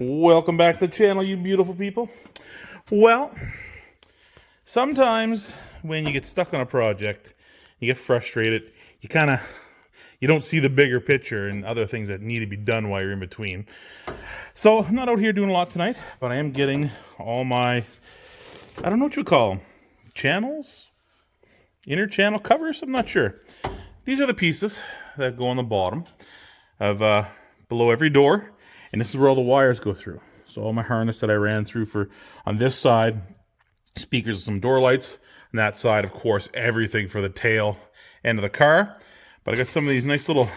Welcome back to the channel, you beautiful people. Well, sometimes when you get stuck on a project, you get frustrated, you don't see the bigger picture and other things that need to be done while you're in between. So I'm not out here doing a lot tonight, but I am getting all my, I don't know what you call them, channels? Inner channel covers? I'm not sure. These are the pieces that go on the bottom of below every door. And this is where all the wires go through. So all my harness that I ran through for on this side, speakers and some door lights. On that side, of course, everything for the tail end of the car. But I got some of these nice little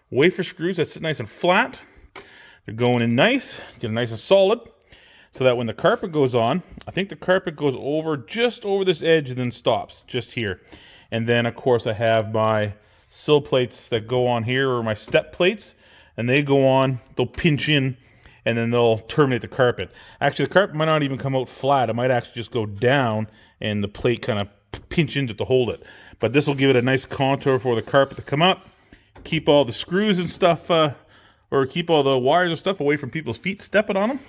wafer screws that sit nice and flat. They're going in nice, get it nice and solid. So that when the carpet goes on, I think the carpet goes over just over this edge and then stops just here. And then, of course, I have my sill plates that go on here, or my step plates. And they go on, they'll pinch in, and then they'll terminate the carpet. Actually, the carpet might not even come out flat. It might actually just go down, and the plate kind of pinch into to hold it. But this will give it a nice contour for the carpet to come up, keep all the screws and stuff, or keep all the wires and stuff away from people's feet stepping on them.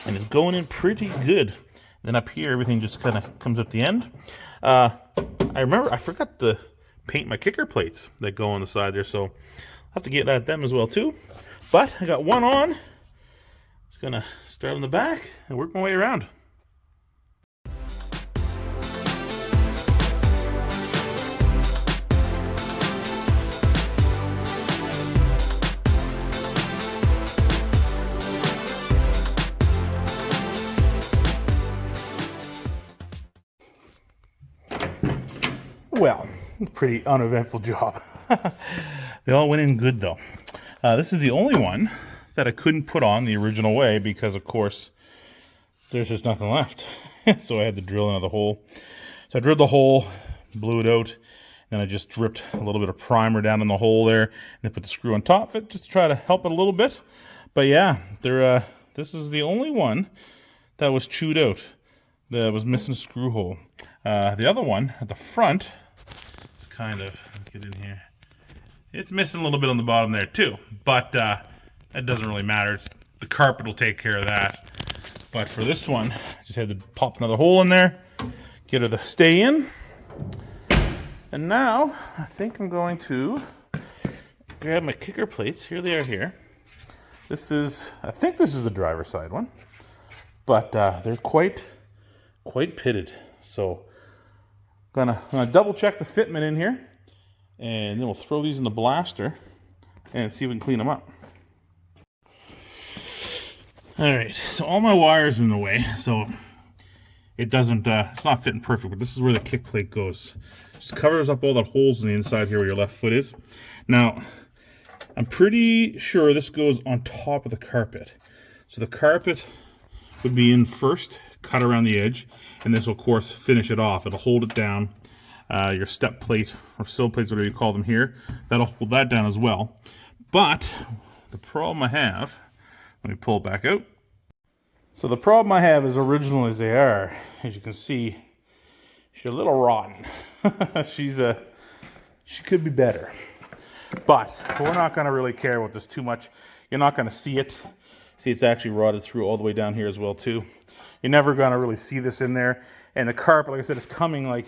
And it's going in pretty good. Then up here, everything just kind of comes at the end. I remember I forgot to paint my kicker plates that go on the side there, so have to get at them as well too. But I got one on. Just gonna start on the back and work my way around. Well, pretty uneventful job. They all went in good though. This is the only one that I couldn't put on the original way because, of course, there's just nothing left. So I had to drill another hole. So I drilled the hole, blew it out, and I just dripped a little bit of primer down in the hole there, and then put the screw on top of it just to try to help it a little bit. But yeah, this is the only one that was chewed out, that was missing a screw hole. The other one at the front is kind of, get in here. It's missing a little bit on the bottom there too, but that doesn't really matter. The carpet will take care of that. But for this one, I just had to pop another hole in there, get her to stay in. And now, I think I'm going to grab my kicker plates. Here they are here. I think this is the driver's side one, but they're quite pitted. So I'm gonna double check the fitment in here. And then we'll throw these in the blaster and see if we can clean them up. Alright, so all my wires are in the way, so it doesn't, it's not fitting perfect, but this is where the kick plate goes. Just covers up all the holes on the inside here where your left foot is. Now, I'm pretty sure this goes on top of the carpet. So the carpet would be in first, cut around the edge, and this will, of course, finish it off. It'll hold it down. Your step plate or sill plates, whatever you call them here, that'll hold that down as well. But the problem I have, let me pull it back out. So the problem I have, as original as they are, as you can see, she's a little rotten. She could be better. But we're not going to really care about this too much. You're not going to see it. See, it's actually rotted through all the way down here as well too. You're never going to really see this in there. And the carpet, like I said, is coming like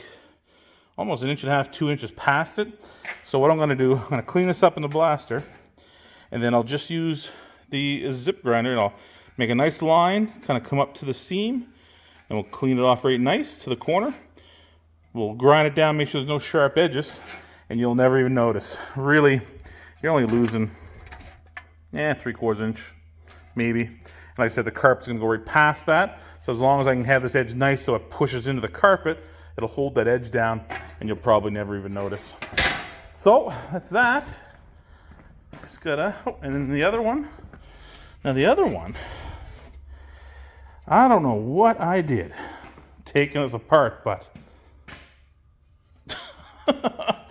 almost 1.5 inches, 2 inches past it. So what I'm going to do, I'm going to clean this up in the blaster, and then I'll just use the zip grinder, and I'll make a nice line, kind of come up to the seam, and we'll clean it off right nice to the corner. We'll grind it down, make sure there's no sharp edges, and you'll never even notice. Really, you're only losing, 3/4 inch, maybe. And like I said, the carpet's going to go right past that. So as long as I can have this edge nice so it pushes into the carpet, it'll hold that edge down, and you'll probably never even notice. So that's that. Just gotta, and then the other one. Now the other one, I don't know what I did taking this apart, but I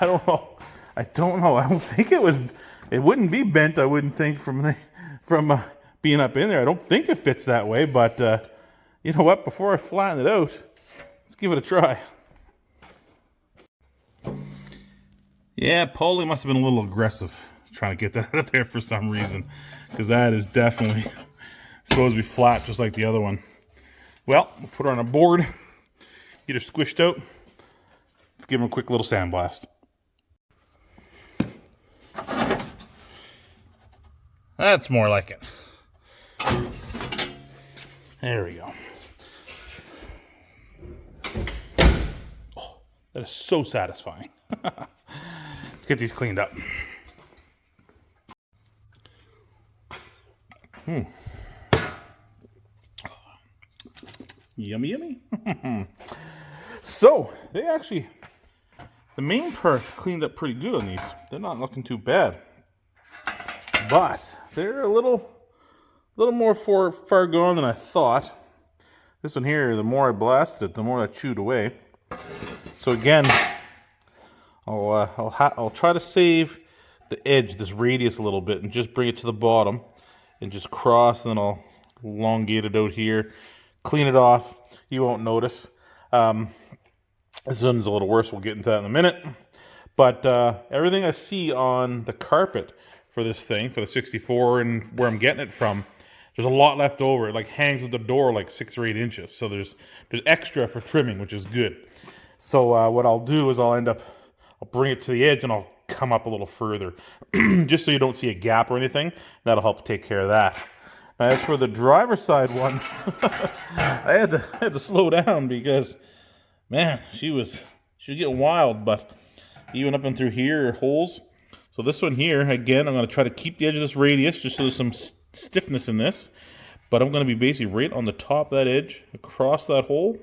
don't know. I don't think it wouldn't be bent, I wouldn't think, from being up in there. I don't think it fits that way, but you know what? Before I flatten it out, let's give it a try. Yeah, Paulie must have been a little aggressive trying to get that out of there for some reason, because that is definitely supposed to be flat just like the other one. Well, we'll put her on a board, get her squished out. Let's give them a quick little sandblast. That's more like it. There we go. Oh, that is so satisfying. Let's get these cleaned up. Yummy, yummy. So, the main part cleaned up pretty good on these. They're not looking too bad. But they're a little more far gone than I thought. This one here, the more I blasted it, the more I chewed away. So again, I'll try to save the edge, this radius a little bit, and just bring it to the bottom and just cross, and then I'll elongate it out here, clean it off. You won't notice. This one's a little worse. We'll get into that in a minute. But everything I see on the carpet for this thing, for the 64 and where I'm getting it from, there's a lot left over. It like hangs with the door like 6 or 8 inches. So there's extra for trimming, which is good. So what I'll do is I'll bring it to the edge and I'll come up a little further, just so you don't see a gap or anything. That'll help take care of that. Now, as for the driver's side one, I had to slow down because, man, she was getting wild. But even up and through here are holes. So this one here, again, I'm going to try to keep the edge of this radius just so there's some stiffness in this. But I'm going to be basically right on the top of that edge, across that hole,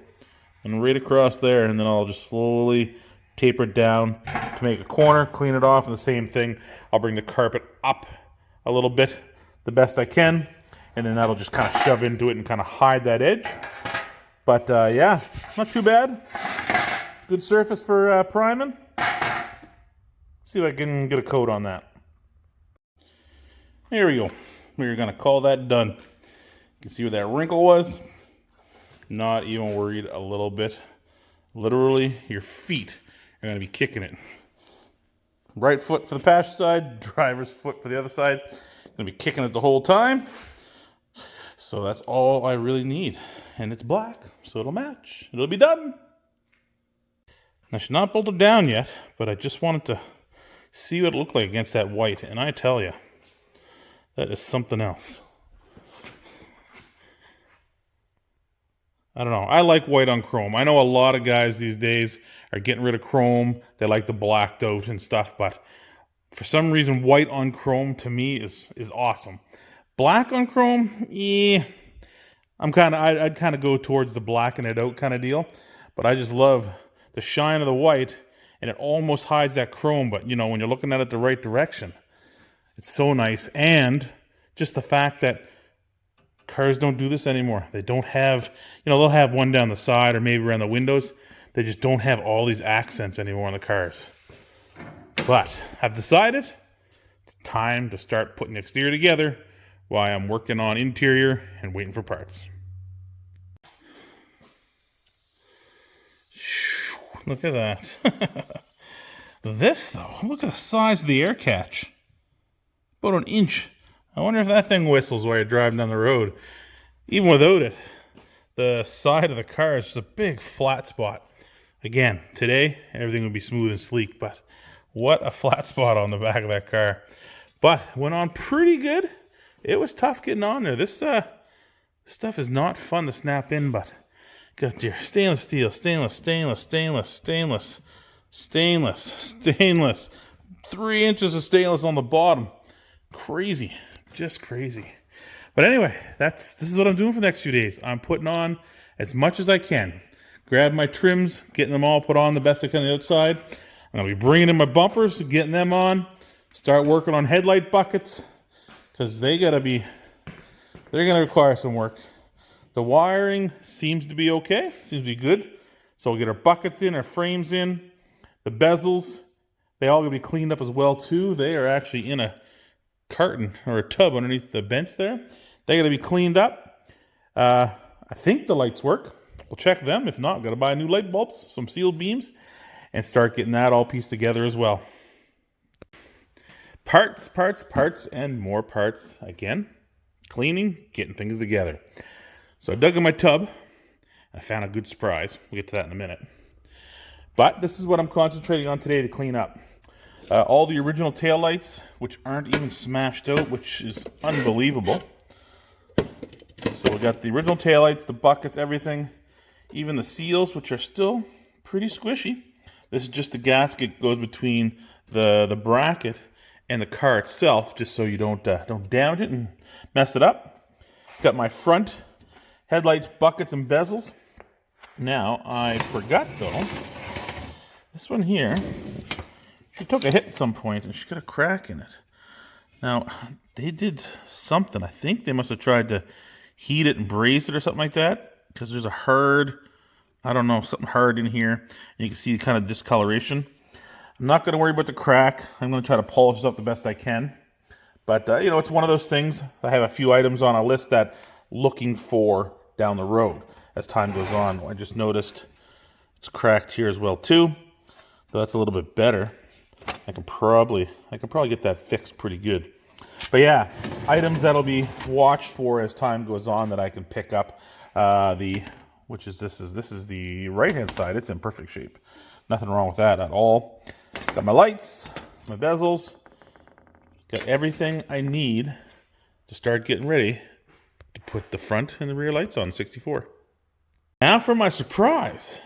and right across there. And then I'll just slowly taper it down to make a corner, clean it off, and the same thing. I'll bring the carpet up a little bit, the best I can, and then that'll just kind of shove into it and kind of hide that edge. But yeah, not too bad. Good surface for priming. See if I can get a coat on that. There we go. We're going to call that done. You can see where that wrinkle was. Not even worried a little bit. Literally, your feet are going to be kicking it. Right foot for the passenger side, driver's foot for the other side. Going to be kicking it the whole time. So that's all I really need. And it's black, so it'll match. It'll be done. I should not bolt it down yet, but I just wanted to see what it looked like against that white. And I tell you, that is something else. I don't know. I like white on chrome. I know a lot of guys these days are getting rid of chrome. They like the blacked out and stuff, but for some reason, white on chrome to me is awesome. Black on chrome, yeah, I'd kind of go towards the blacken it out kind of deal, but I just love the shine of the white, and it almost hides that chrome. But you know, when you're looking at it the right direction, it's so nice. And just the fact that cars don't do this anymore. They don't have, they'll have one down the side or maybe around the windows. They just don't have all these accents anymore on the cars. But I've decided it's time to start putting the exterior together while I'm working on interior and waiting for parts. Look at that. This, though, look at the size of the air catch. About an inch. I wonder if that thing whistles while you're driving down the road. Even without it, the side of the car is just a big flat spot. Again, today, everything would be smooth and sleek, but what a flat spot on the back of that car. But went on pretty good. It was tough getting on there. This stuff is not fun to snap in, but got your stainless steel, stainless, stainless, stainless, stainless, stainless, stainless. 3 inches of stainless on the bottom. Crazy. Just crazy. But anyway, this is what I'm doing for the next few days. I'm putting on as much as I can. Grab my trims, getting them all put on the best I can on the outside. I'm going to be bringing in my bumpers, getting them on. Start working on headlight buckets, because they're going to require some work. The wiring seems to be okay. Seems to be good. So we'll get our buckets in, our frames in. The bezels, they all going to be cleaned up as well too. They are actually in a carton or a tub underneath the bench there. They got to be cleaned up. I think the lights work. We'll check them. If not, got to buy new light bulbs, some sealed beams, and start getting that all pieced together as well. Parts, parts, parts, and more parts. Again, cleaning, getting things together. So I dug in my tub, and I found a good surprise. We'll get to that in a minute. But this is what I'm concentrating on today to clean up. All the original taillights, which aren't even smashed out, which is unbelievable. So we got the original taillights, the buckets, everything. Even the seals, which are still pretty squishy. This is just the gasket goes between the bracket and the car itself, just so you don't damage it and mess it up. Got my front headlights, buckets, and bezels. Now, I forgot, though, this one here, she took a hit at some point, and she got a crack in it. Now, they did something. I think they must have tried to heat it and braze it or something like that, because there's a hard, I don't know, something hard in here. And you can see kind of discoloration. I'm not going to worry about the crack. I'm going to try to polish this up the best I can. But, it's one of those things. I have a few items on a list that looking for down the road as time goes on. I just noticed it's cracked here as well, too. So that's a little bit better. I can probably get that fixed pretty good. But yeah, items that'll be watched for as time goes on that I can pick up. This is the right-hand side. It's in perfect shape. Nothing wrong with that at all. Got my lights, my bezels, got everything I need to start getting ready to put the front and the rear lights on 64. Now for my surprise.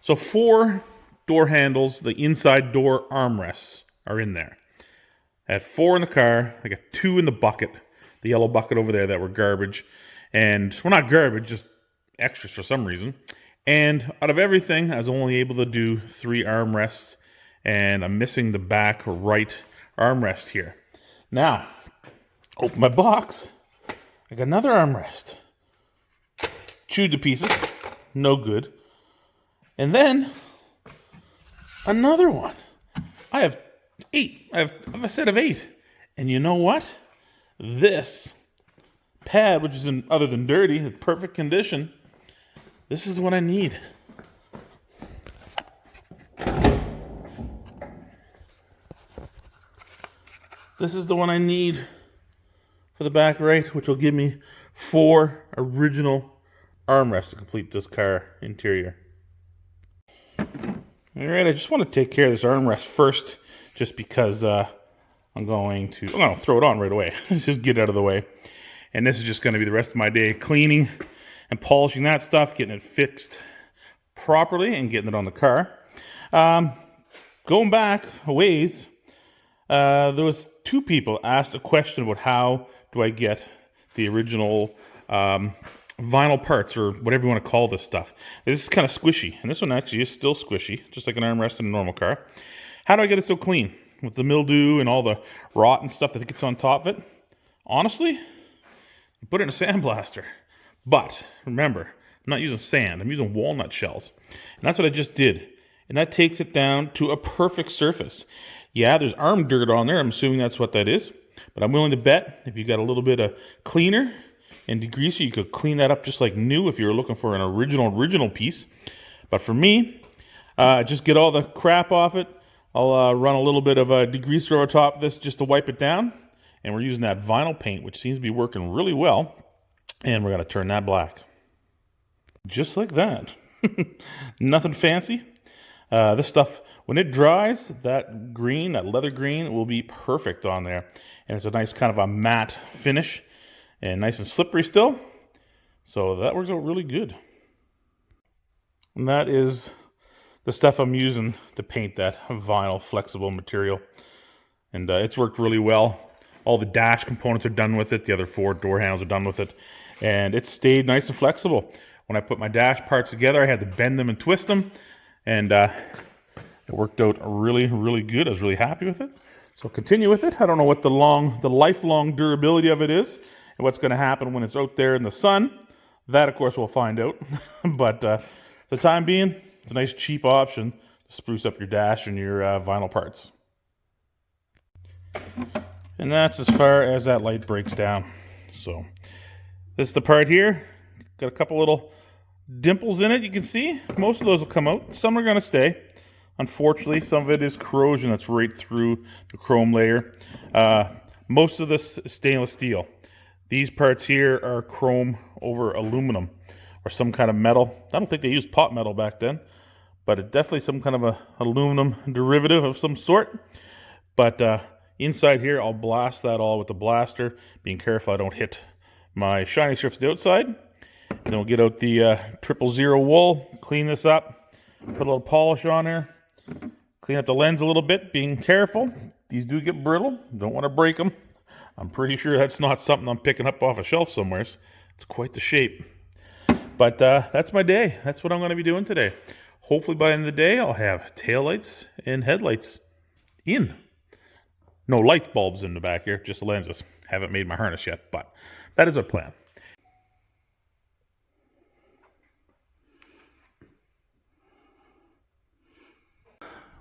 So 4 door handles, the inside door armrests are in there. I had 4 in the car. I got 2 in the bucket, the yellow bucket over there that were garbage. And, well, not garbage, just extras for some reason. And out of everything, I was only able to do 3 armrests. And I'm missing the back right armrest here. Now, open my box. I got another armrest. Chewed to pieces. No good. And then, another one. I have 8. I have a set of 8. And you know what? This pad, which is other than dirty, in perfect condition, this is what I need. This is the one I need for the back right, which will give me 4 original armrests to complete this car interior. Alright, I just want to take care of this armrest first, just because I'm going to throw it on right away. Just get it out of the way. And this is just going to be the rest of my day cleaning and polishing that stuff, getting it fixed properly and getting it on the car. Going back a ways, there was 2 people asked a question about how do I get the original vinyl parts, or whatever you want to call this stuff. This is kind of squishy, and this one actually is still squishy, just like an armrest in a normal car. How do I get it so clean? With the mildew and all the rot and stuff that gets on top of it? Honestly, you put it in a sandblaster. But remember, I'm not using sand, I'm using walnut shells. And that's what I just did. And that takes it down to a perfect surface. Yeah, there's arm dirt on there. I'm assuming that's what that is. But I'm willing to bet if you got a little bit of cleaner and degreaser, you could clean that up just like new if you were looking for an original piece. But for me, just get all the crap off it. I'll run a little bit of a degreaser over top of this just to wipe it down. And we're using that vinyl paint, which seems to be working really well. And we're going to turn that black. Just like that. Nothing fancy. This stuff, when it dries, that green, that leather green, will be perfect on there. And it's a nice kind of a matte finish. And nice and slippery still. So that works out really good. And that is the stuff I'm using to paint that vinyl flexible material. And it's worked really well. All the dash components are done with it. The other 4 door handles are done with it. And it stayed nice and flexible. When I put my dash parts together, I had to bend them and twist them. And it worked out really, really good. I was really happy with it. So continue with it. I don't know what the lifelong durability of it is and what's going to happen when it's out there in the sun. That, of course, we'll find out. But for the time being, it's a nice cheap option to spruce up your dash and your vinyl parts. And that's as far as that light breaks down. So this is the part here. Got a couple little dimples in it, you can see. Most of those will come out. Some are going to stay. Unfortunately, some of it is corrosion that's right through the chrome layer. Most of this is stainless steel. These parts here are chrome over aluminum or some kind of metal. I don't think they used pot metal back then, but it's definitely some kind of a aluminum derivative of some sort. But inside here, I'll blast that all with the blaster, being careful I don't hit my shiny strips to the outside. And then we'll get out the 000 wool, clean this up, put a little polish on there, clean up the lens a little bit, being careful. These do get brittle, don't want to break them. I'm pretty sure that's not something I'm picking up off a shelf somewhere. It's quite the shape. But that's my day. That's what I'm going to be doing today. Hopefully by the end of the day, I'll have taillights and headlights in. No light bulbs in the back here, just lenses. Haven't made my harness yet, but that is my plan.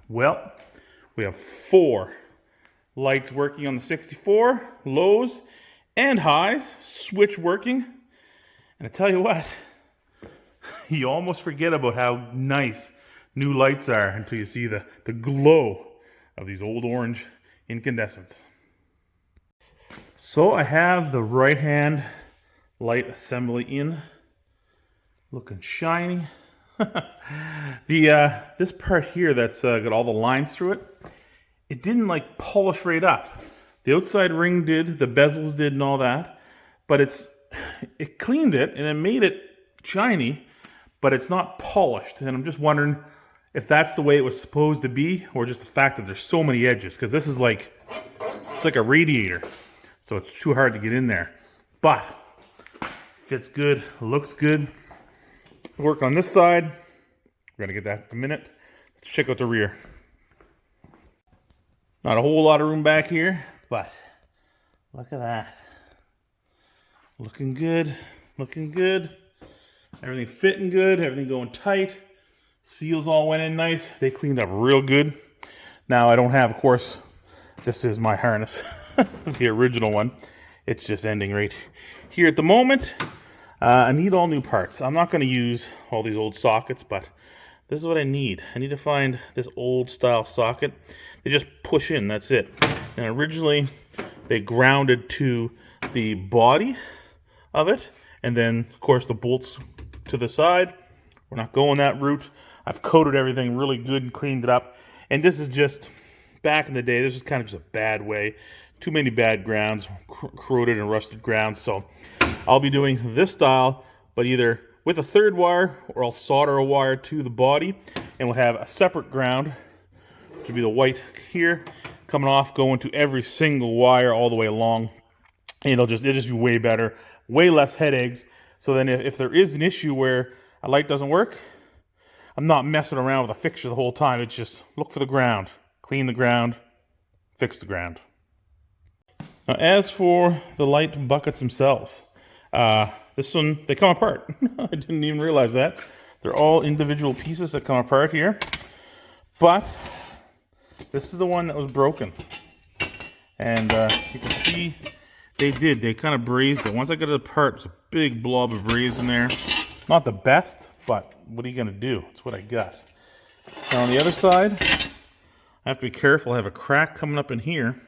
Well, we have 4 lights working on the 64, lows and highs, switch working. And I tell you what, you almost forget about how nice new lights are until you see the glow of these old orange incandescents. So I have the right hand light assembly in, looking shiny. This part here that's got all the lines through it, it didn't like polish right up. The outside ring did, the bezels did and all that, but it cleaned it and it made it shiny, but it's not polished. And I'm just wondering if that's the way it was supposed to be, or just the fact that there's so many edges, because this is like, it's like a radiator, so it's too hard to get in there. But fits good, looks good. Work on this side. We're gonna get that in a minute. Let's check out the rear. Not a whole lot of room back here, but look at that. Looking good, looking good. Everything fitting good, everything going tight. Seals all went in nice. They cleaned up real good. Now I don't have, of course, this is my harness, the original one. It's just ending right here at the moment. I need all new parts. I'm not going to use all these old sockets, but this is what I need. I need to find this old style socket. They just push in, that's it. And originally they grounded to the body of it, and then of course the bolts to the side. We're not going that route. I've coated everything really good and cleaned it up. And this is just, back in the day, this is kind of just a bad way. Too many bad grounds, corroded and rusted grounds. So I'll be doing this style, but either with a third wire, or I'll solder a wire to the body, and we'll have a separate ground, which will be the white here, coming off, going to every single wire all the way along. And it'll just be way better, way less headaches. So then if there is an issue where a light doesn't work, I'm not messing around with a fixture the whole time. It's just look for the ground, clean the ground, fix the ground. Now, as for the light buckets themselves, this one, they come apart. I didn't even realize that. They're all individual pieces that come apart here. But this is the one that was broken. And you can see they kind of brazed it. Once I got it apart, there's a big blob of braze in there. Not the best, but what are you going to do? It's what I got. Now on the other side, I have to be careful. I have a crack coming up in here.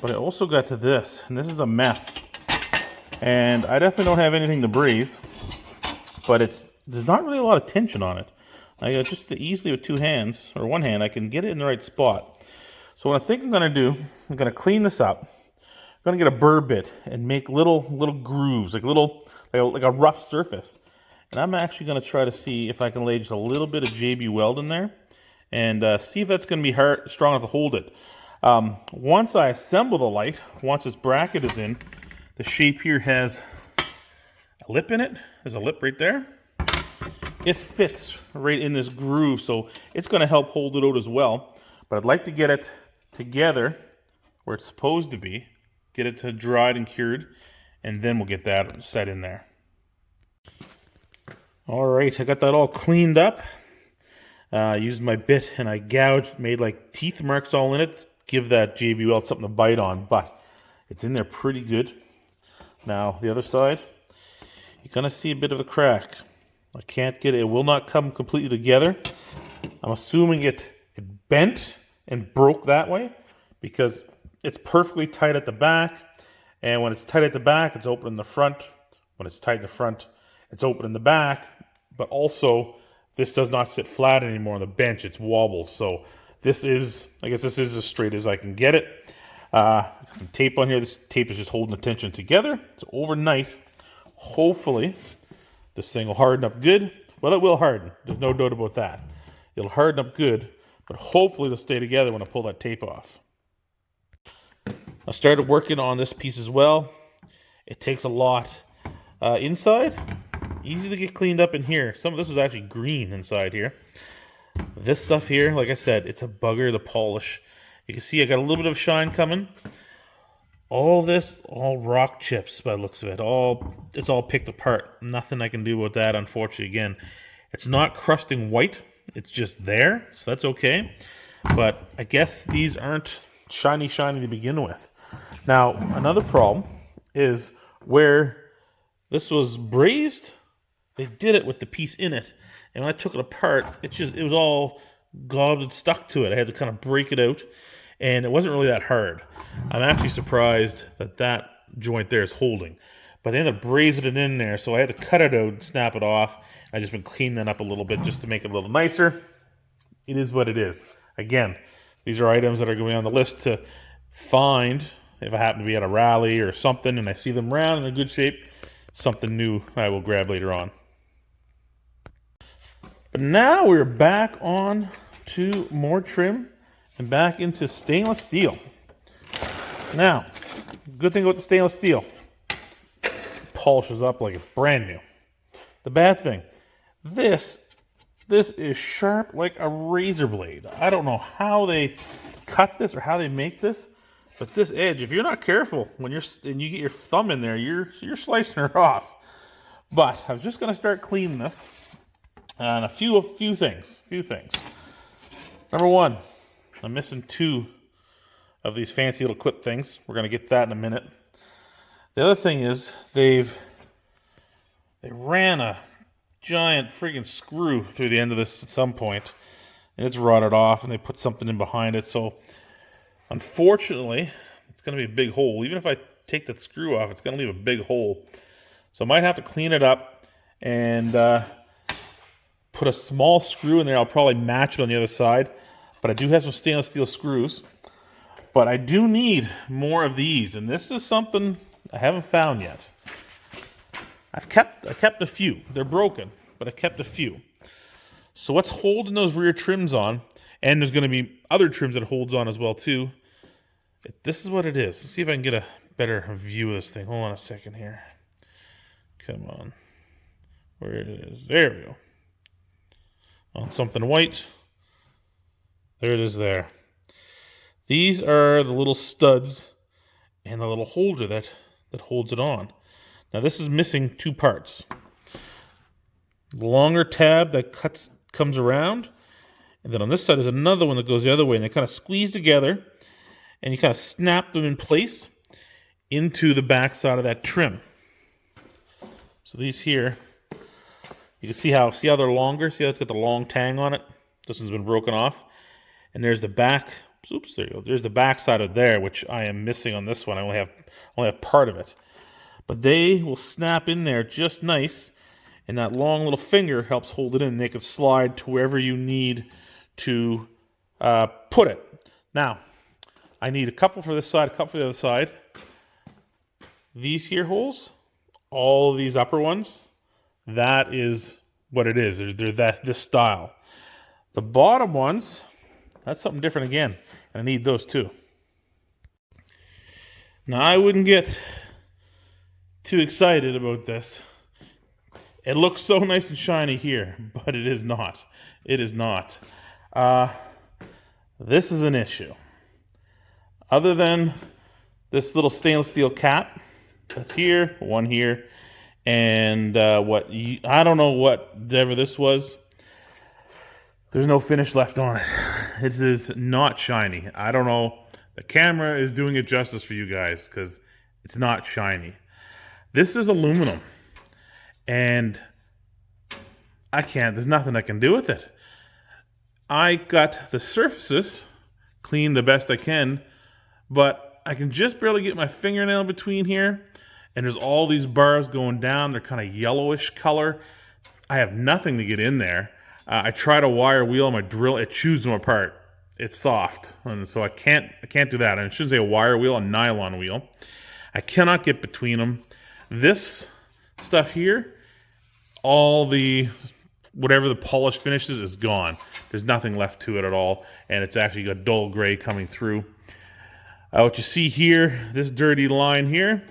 But I also got to this, and this is a mess. And I definitely don't have anything to braze, but there's not really a lot of tension on it. I just easily with 2 hands, or 1 hand, I can get it in the right spot. So what I think I'm going to do, I'm going to clean this up. I'm going to get a burr bit and make little grooves, like a rough surface. And I'm actually going to try to see if I can lay just a little bit of JB Weld in there, and see if that's going to be strong enough to hold it. Once I assemble the light, once this bracket is in, the shape here has a lip in it. There's a lip right there. It fits right in this groove, so it's going to help hold it out as well. But I'd like to get it together where it's supposed to be, get it to dried and cured, and then we'll get that set in there. All right, I got that all cleaned up. Used my bit and I gouged, made like teeth marks all in it. Give that JB Weld something to bite on, but it's in there pretty good. Now the other side, you're gonna see a bit of a crack. I can't get it. It will not come completely together. I'm assuming it bent and broke that way because it's perfectly tight at the back. And when it's tight at the back, it's open in the front. When it's tight in the front, it's open in the back. But also, this does not sit flat anymore on the bench. It's wobbles. So this is, I guess this is as straight as I can get it. Some tape on here. This tape is just holding the tension together. So overnight, hopefully, this thing will harden up good. Well, it will harden. There's no doubt about that. It'll harden up good, but hopefully it'll stay together when I pull that tape off. I started working on this piece as well. It takes a lot inside. Easy to get cleaned up in here. Some of this was actually green inside here. This stuff here, like I said, it's a bugger to polish. You can see I got a little bit of shine coming. All this, all rock chips by the looks of it. It's all picked apart. Nothing I can do about that, unfortunately. Again, it's not crusting white. It's just there, so that's okay. But I guess these aren't shiny to begin with. Now, another problem is where this was brazed, they did it with the piece in it. And when I took it apart, it was all gobbed and stuck to it. I had to kind of break it out, and it wasn't really that hard. I'm actually surprised that joint there is holding. But they ended up brazing it in there, so I had to cut it out and snap it off. I've just been cleaning that up a little bit just to make it a little nicer. It is what it is. Again, these are items that are going on the list to find if I happen to be at a rally or something and I see them around in a good shape. Something new I will grab later on. But now we're back on to more trim and back into stainless steel. Now, good thing about the stainless steel, it polishes up like it's brand new. The bad thing, this is sharp like a razor blade. I don't know how they cut this or how they make this, but this edge, if you're not careful, when you get your thumb in there, you're slicing her off. But I was just going to start cleaning this, and a few things. Number one, I'm missing 2 of these fancy little clip things. We're going to get that in a minute. The other thing is they ran a giant friggin' screw through the end of this at some point, and it's rotted off, and they put something in behind it. So unfortunately, it's going to be a big hole. Even if I take that screw off, it's going to leave a big hole. So I might have to clean it up and put a small screw in there. I'll probably match it on the other side, but I do have some stainless steel screws. But I do need more of these, and this is something I haven't found yet. I kept a few. They're broken, but I kept a few. So what's holding those rear trims on, and there's going to be other trims that it holds on as well too. This is what it is. Let's see if I can get a better view of this thing. Hold on a second here. Come on. Where it is. There we go. On something white. There it is there. These are the little studs and the little holder that holds it on. Now this is missing 2 parts. The longer tab that comes around, and then on this side is another one that goes the other way, and they kind of squeeze together, and you kind of snap them in place into the back side of that trim. So these here, you can see how they're longer. See how it's got the long tang on it? This one's been broken off. And there's the back. Oops, there you go. There's the back side of there, which I am missing on this one. I only have part of it. But they will snap in there just nice, and that long little finger helps hold it in. They can slide to wherever you need to put it. Now, I need a couple for this side, a couple for the other side. These here holes, all of these upper ones, that is what it is. They're this style. The bottom ones, that's something different again, and I need those too. Now, I wouldn't get too excited about this. It looks so nice and shiny here, but it is not. It is not. This is an issue. Other than this little stainless steel cap that's here, one here, and I don't know whatever this was. There's no finish left on it. It is not shiny. I don't know. The camera is doing it justice for you guys because it's not shiny. This is aluminum, and there's nothing I can do with it. I got the surfaces cleaned the best I can, but I can just barely get my fingernail between here, and there's all these bars going down. They're kind of yellowish color. I have nothing to get in there. I tried a wire wheel on my drill. It chews them apart. It's soft, and so I can't do that. And I shouldn't say a wire wheel, a nylon wheel. I cannot get between them. This stuff here, all the whatever the polish finishes is gone. There's nothing left to it at all, and it's actually got dull gray coming through. What you see here, this dirty line here,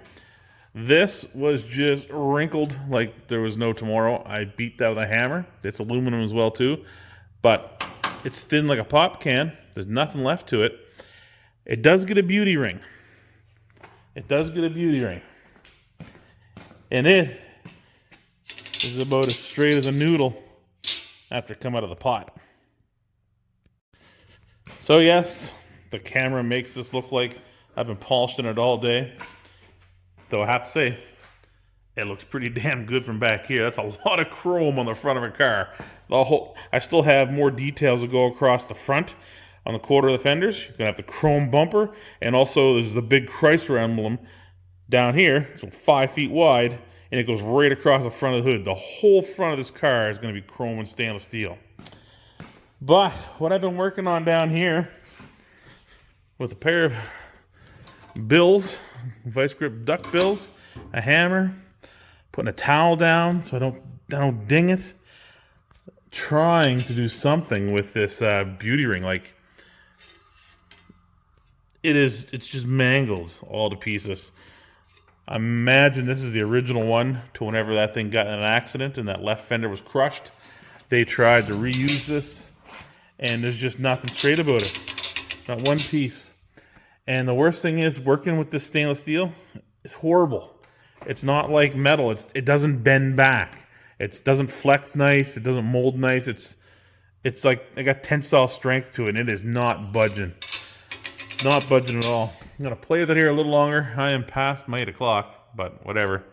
this was just wrinkled like there was no tomorrow. I beat that with a hammer. It's aluminum as well too, but it's thin like a pop can. There's nothing left to it. It does get a beauty ring. It does get a beauty ring. And it is about as straight as a noodle after it come out of the pot. So yes, the camera makes this look like I've been polishing it all day. Though I have to say, it looks pretty damn good from back here. That's a lot of chrome on the front of a car. I still have more details to go across the front on the quarter of the fenders. You're going to have the chrome bumper, and also there's the big Chrysler emblem down here. It's 5 feet wide, and it goes right across the front of the hood. The whole front of this car is going to be chrome and stainless steel. But what I've been working on down here with a pair of bills, vice grip duck bills, a hammer, putting a towel down so I don't ding it, trying to do something with this beauty ring. Like, it's just mangled all to pieces. I imagine this is the original one to whenever that thing got in an accident and that left fender was crushed. They tried to reuse this, and there's just nothing straight about it. Not one piece. And the worst thing is, working with this stainless steel is horrible. It's not like metal. It doesn't bend back. It doesn't flex nice. It doesn't mold nice. It's like I got tensile strength to it, and it is not budging. Not budging at all. I'm gonna play with it here a little longer. I am past my 8 o'clock, but whatever.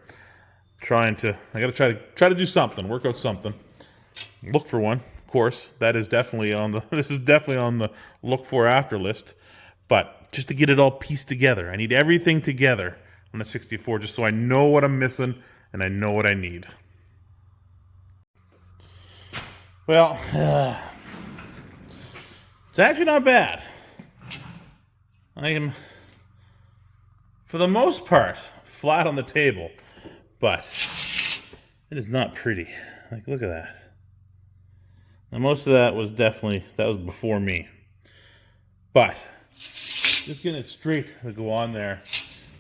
I gotta try to do something. Work out something. Look for one, of course. That is definitely on the. This is definitely on the look for after list. But just to get it all pieced together, I need everything together on the 64, just so I know what I'm missing and I know what I need. Well, it's actually not bad. I am, for the most part, flat on the table, but it is not pretty. Like, look at that. Now, most of that was before me. But just getting it straight to go on there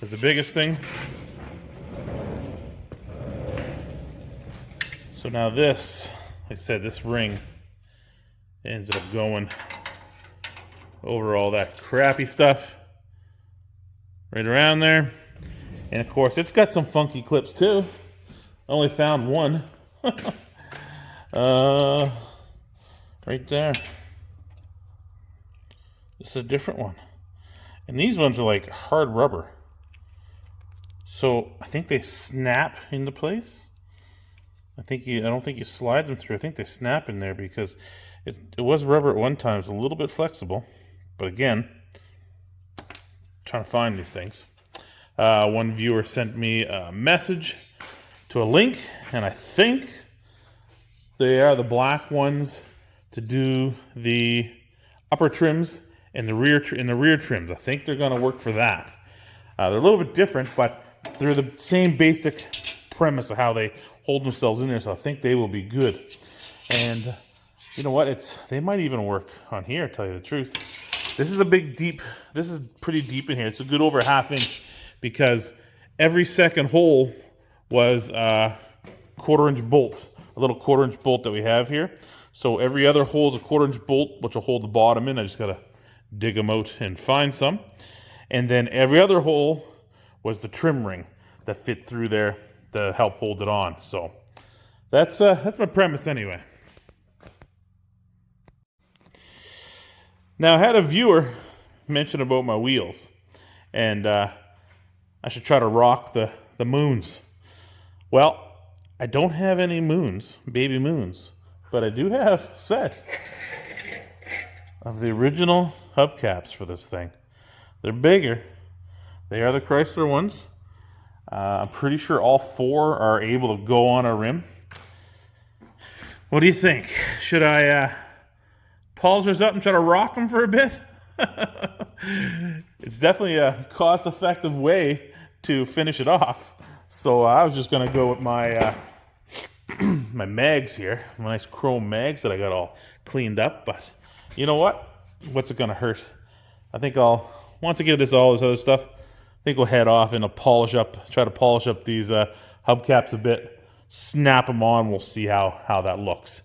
is the biggest thing. So now this, like I said, this ring ends up going over all that crappy stuff right around there. And of course, it's got some funky clips too. I only found one. Right there. This is a different one. And these ones are like hard rubber. So I think they snap into place. I don't think you slide them through. I think they snap in there because it was rubber at one time. It's a little bit flexible. But again, trying to find these things. One viewer sent me a message to a link, and I think they are the black ones to do the upper trims and the rear trims. I think they're going to work for that. They're a little bit different, but they're the same basic premise of how they hold themselves in there, so I think they will be good. And you know what? They might even work on here, to tell you the truth. This is pretty deep in here. It's a good over 1/2 inch because every second hole was a 1/4 inch bolt, a little 1/4 inch bolt that we have here. So every other hole is a 1/4 inch bolt, which will hold the bottom in. I just gotta dig them out and find some. And then every other hole was the trim ring that fit through there to help hold it on. So that's my premise anyway. Now, I had a viewer mention about my wheels, and I should try to rock the moons. Well, I don't have any moons, baby moons, but I do have set of the original hubcaps for this thing. They're bigger. They are the Chrysler ones. I'm pretty sure all 4 are able to go on a rim. What do you think? Should I polish this up and try to rock them for a bit? It's definitely a cost-effective way to finish it off. So I was just gonna go with my my mags here, my nice chrome mags that I got all cleaned up. But you know what? What's it gonna hurt? I think once I get all this other stuff, I think we'll head off and try to polish up these hubcaps a bit, snap them on. We'll see how that looks.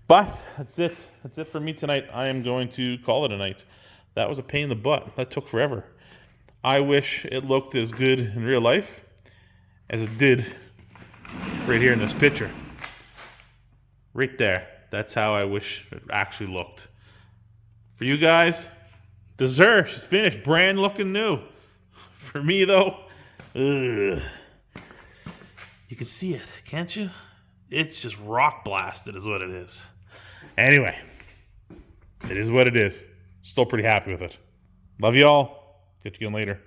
But that's it. That's it for me tonight. I am going to call it a night. That was a pain in the butt. That took forever. I wish it looked as good in real life as it did right here in this picture. Right there. That's how I wish it actually looked. For you guys, this is her. She's finished. Brand looking new. For me, though, ugh. You can see it, can't you? It's just rock blasted is what it is. Anyway, it is what it is. Still pretty happy with it. Love you all. Catch you again later.